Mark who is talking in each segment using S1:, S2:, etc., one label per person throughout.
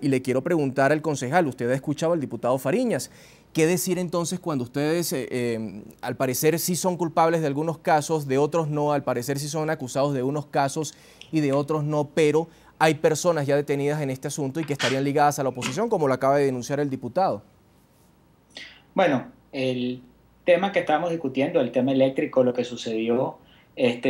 S1: Y le quiero preguntar al concejal, usted ha escuchado al diputado Fariñas, ¿qué decir entonces cuando ustedes al parecer sí son culpables de algunos casos, de otros no, al parecer sí son acusados de unos casos y de otros no, pero hay personas ya detenidas en este asunto y que estarían ligadas a la oposición, como lo acaba de denunciar el diputado?
S2: Bueno, el tema que estábamos discutiendo, el tema eléctrico, lo que sucedió,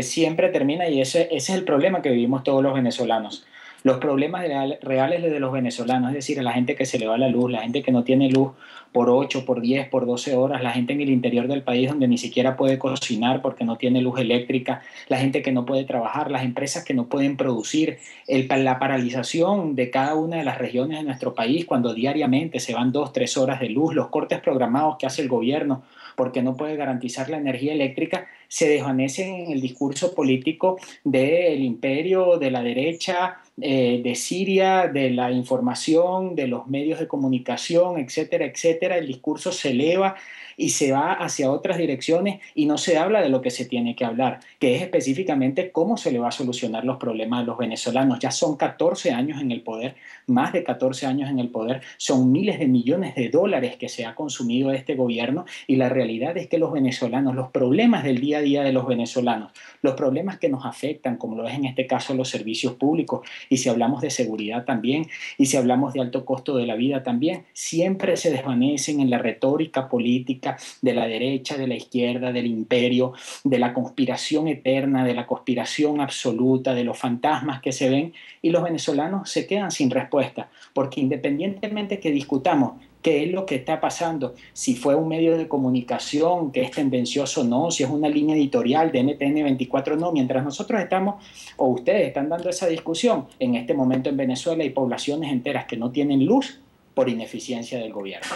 S2: siempre termina y ese es el problema que vivimos todos los venezolanos. Los problemas reales de los venezolanos, es decir, a la gente que se le va la luz, la gente que no tiene luz por 8, por 10, por 12 horas, la gente en el interior del país donde ni siquiera puede cocinar porque no tiene luz eléctrica, la gente que no puede trabajar, las empresas que no pueden producir, la paralización de cada una de las regiones de nuestro país cuando diariamente se van 2, 3 horas de luz, los cortes programados que hace el gobierno porque no puede garantizar la energía eléctrica, se desvanecen en el discurso político del imperio, de la derecha, de Siria, de la información, de los medios de comunicación, etcétera, etcétera. El discurso se eleva y se va hacia otras direcciones y no se habla de lo que se tiene que hablar, que es específicamente cómo se le va a solucionar los problemas de los venezolanos. Ya son 14 años en el poder, más de 14 años en el poder, son miles de millones de dólares que se ha consumido este gobierno y la realidad es que los venezolanos, los problemas del día a día de los venezolanos, los problemas que nos afectan, como lo es en este caso los servicios públicos, y si hablamos de seguridad también, y si hablamos de alto costo de la vida también, siempre se desvanecen en la retórica política de la derecha, de la izquierda, del imperio, de la conspiración eterna, de la conspiración absoluta, de los fantasmas que se ven, y los venezolanos se quedan sin respuesta, porque independientemente que discutamos qué es lo que está pasando, si fue un medio de comunicación que es tendencioso o no, si es una línea editorial de NTN 24 no, mientras nosotros estamos o ustedes están dando esa discusión, en este momento en Venezuela hay poblaciones enteras que no tienen luz por ineficiencia del gobierno.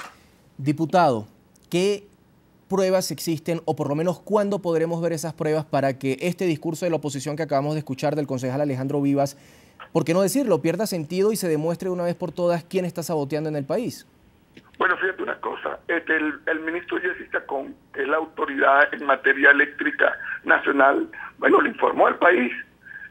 S1: Diputado, ¿qué pruebas existen o por lo menos cuándo podremos ver esas pruebas para que este discurso de la oposición que acabamos de escuchar del concejal Alejandro Vivas, por qué no decirlo, pierda sentido y se demuestre una vez por todas quién está saboteando en el país?
S3: Bueno, fíjate una cosa, el ministro Jesse Chacón, que es la autoridad en materia eléctrica nacional, bueno, le informó al país.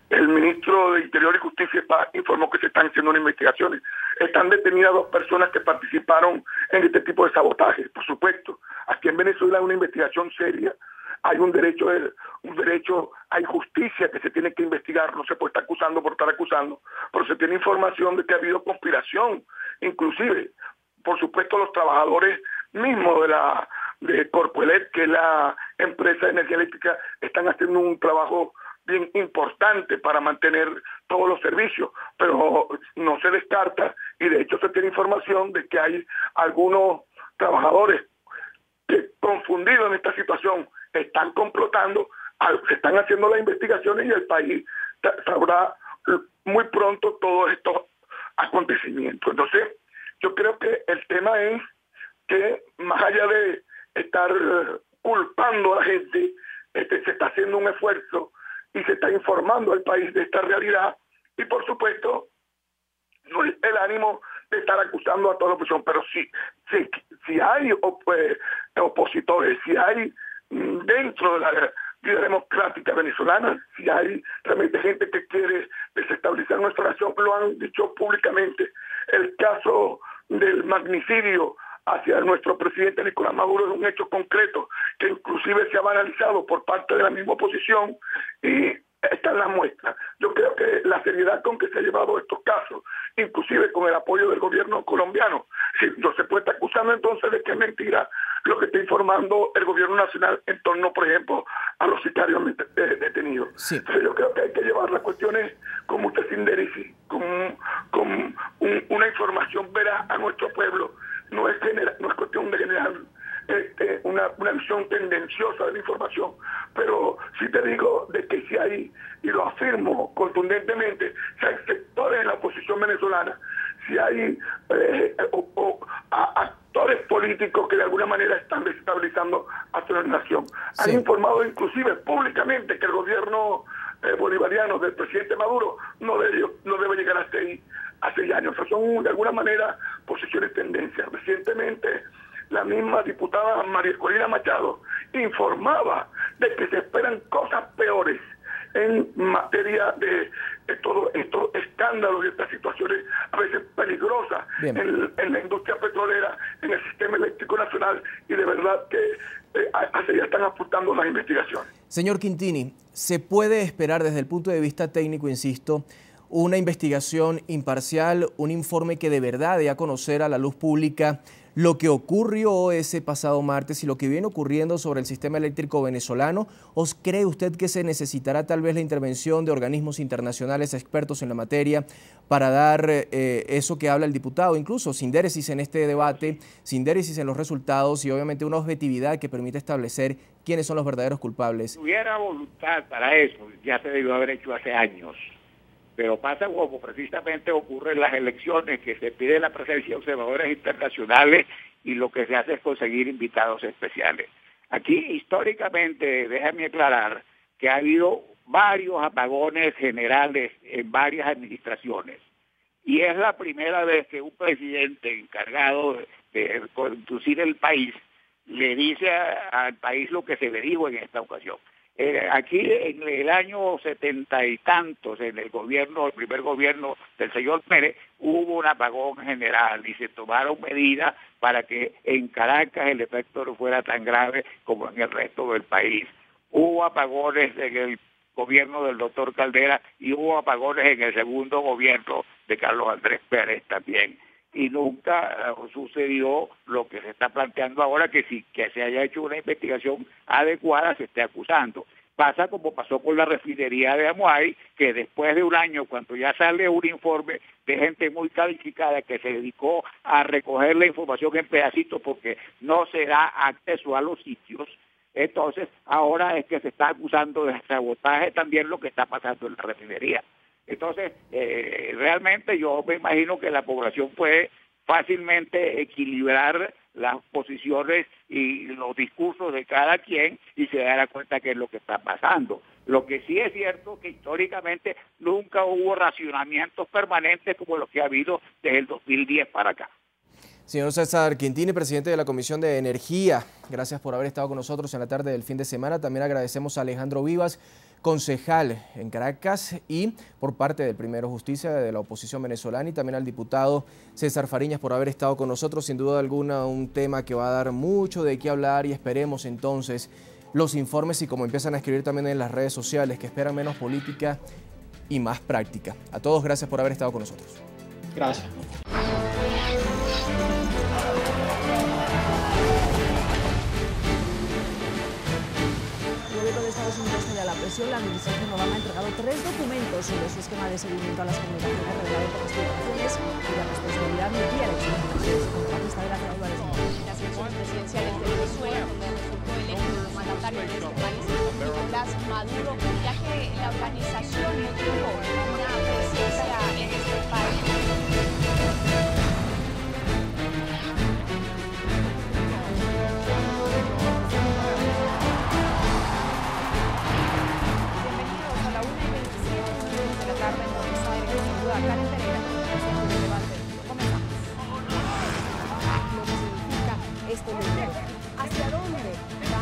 S3: El ministro de Interior y Justicia informó que se están haciendo unas investigaciones. Están detenidas 2 personas que participaron en este tipo de sabotaje, por supuesto. Aquí en Venezuela hay una investigación seria, hay un derecho, hay justicia que se tiene que investigar, no se puede estar acusando por estar acusando, pero se tiene información de que ha habido conspiración, inclusive, por supuesto, los trabajadores mismos de Corpoelec, que es la empresa de energía eléctrica, están haciendo un trabajo bien importante para mantener todos los servicios, pero no se descarta y de hecho se tiene información de que hay algunos trabajadores que confundidos en esta situación están complotando, están haciendo las investigaciones y el país sabrá muy pronto todos estos acontecimientos. Entonces, yo creo que el tema es que más allá de estar culpando a la gente, se está haciendo un esfuerzo y se está informando al país de esta realidad y por supuesto no es el ánimo de estar acusando a toda la oposición, pero si hay opositores, si hay dentro de la vida democrática venezolana, si hay realmente gente que quiere desestabilizar nuestra nación, lo han dicho públicamente. El caso del magnicidio hacia nuestro presidente Nicolás Maduro es un hecho concreto que inclusive se ha banalizado por parte de la misma oposición y están las muestras. Yo creo que la seriedad con que se ha llevado estos casos, inclusive con el apoyo del gobierno colombiano, si no se puede estar acusando entonces de que es mentira lo que está informando el gobierno nacional en torno, por ejemplo, a los sicarios detenidos.
S1: Sí.
S3: Entonces yo creo que hay que llevar las cuestiones con mucha sindéresis, con una información veraz a nuestro pueblo. No es cuestión de generar una visión tendenciosa de la información, pero sí te digo de que si hay, y lo afirmo contundentemente, si hay sectores en la oposición venezolana, si hay actores políticos que de alguna manera están desestabilizando a nuestra nación. Han informado inclusive públicamente que el gobierno bolivariano del presidente Maduro no debe llegar hasta ahí hace años. O sea, son de alguna manera posiciones tendencias. Recientemente la misma diputada María Corina Machado informaba de que se esperan cosas peores en materia de todos estos escándalos y estas situaciones a veces peligrosas en la industria petrolera, en el sistema eléctrico nacional, y de verdad que hacia allá están apuntando las investigaciones.
S1: Señor Quintini, ¿se puede esperar desde el punto de vista técnico, insisto, una investigación imparcial, un informe que de verdad dé a conocer a la luz pública lo que ocurrió ese pasado martes y lo que viene ocurriendo sobre el sistema eléctrico venezolano? ¿O cree usted que se necesitará tal vez la intervención de organismos internacionales expertos en la materia para dar eso que habla el diputado, incluso sindéresis en este debate, sindéresis en los resultados y obviamente una objetividad que permite establecer quiénes son los verdaderos culpables?
S4: Si hubiera voluntad para eso, ya se debió haber hecho hace años. Pero pasa como precisamente ocurre en las elecciones, que se pide la presencia de observadores internacionales y lo que se hace es conseguir invitados especiales. Aquí, históricamente, déjame aclarar que ha habido varios apagones generales en varias administraciones. Y es la primera vez que un presidente encargado de conducir el país le dice al país lo que se le dijo en esta ocasión. Aquí en el año 70 y tantos, en el primer gobierno del señor Pérez, hubo un apagón general y se tomaron medidas para que en Caracas el efecto no fuera tan grave como en el resto del país. Hubo apagones en el gobierno del doctor Caldera y hubo apagones en el segundo gobierno de Carlos Andrés Pérez también. Y nunca sucedió lo que se está planteando ahora, que si que se haya hecho una investigación adecuada se esté acusando. Pasa como pasó con la refinería de Amuay, que después de un año, cuando ya sale un informe de gente muy calificada que se dedicó a recoger la información en pedacitos porque no se da acceso a los sitios, entonces ahora es que se está acusando de sabotaje también lo que está pasando en la refinería. Entonces, realmente yo me imagino que la población puede fácilmente equilibrar las posiciones y los discursos de cada quien y se dará cuenta qué es lo que está pasando. Lo que sí es cierto que históricamente nunca hubo racionamientos permanentes como los que ha habido desde el 2010 para acá.
S1: Señor César Quintini, presidente de la Comisión de Energía, gracias por haber estado con nosotros en la tarde del fin de semana. También agradecemos a Alejandro Vivas, concejal en Caracas, y por parte del Primero Justicia de la oposición venezolana, y también al diputado César Fariñas por haber estado con nosotros. Sin duda alguna un tema que va a dar mucho de qué hablar y esperemos entonces los informes y como empiezan a escribir también en las redes sociales, que esperan menos política y más práctica. A todos gracias por haber estado con nosotros.
S2: Gracias.
S5: La presión, la administración Obama ha entregado 3 documentos sobre su esquema de seguimiento a las comunicaciones revelado por investigaciones y la responsabilidad nuclear en su contratista de la Claudia de
S6: las elecciones presidenciales de Venezuela, donde resultó electo el mandatario de este país, Nicolás Maduro, ya que la organización no tuvo una presencia en este país. Karen Pereira, presidente del debate. Comenzamos. Lo que significa este libro. ¿Hacia dónde va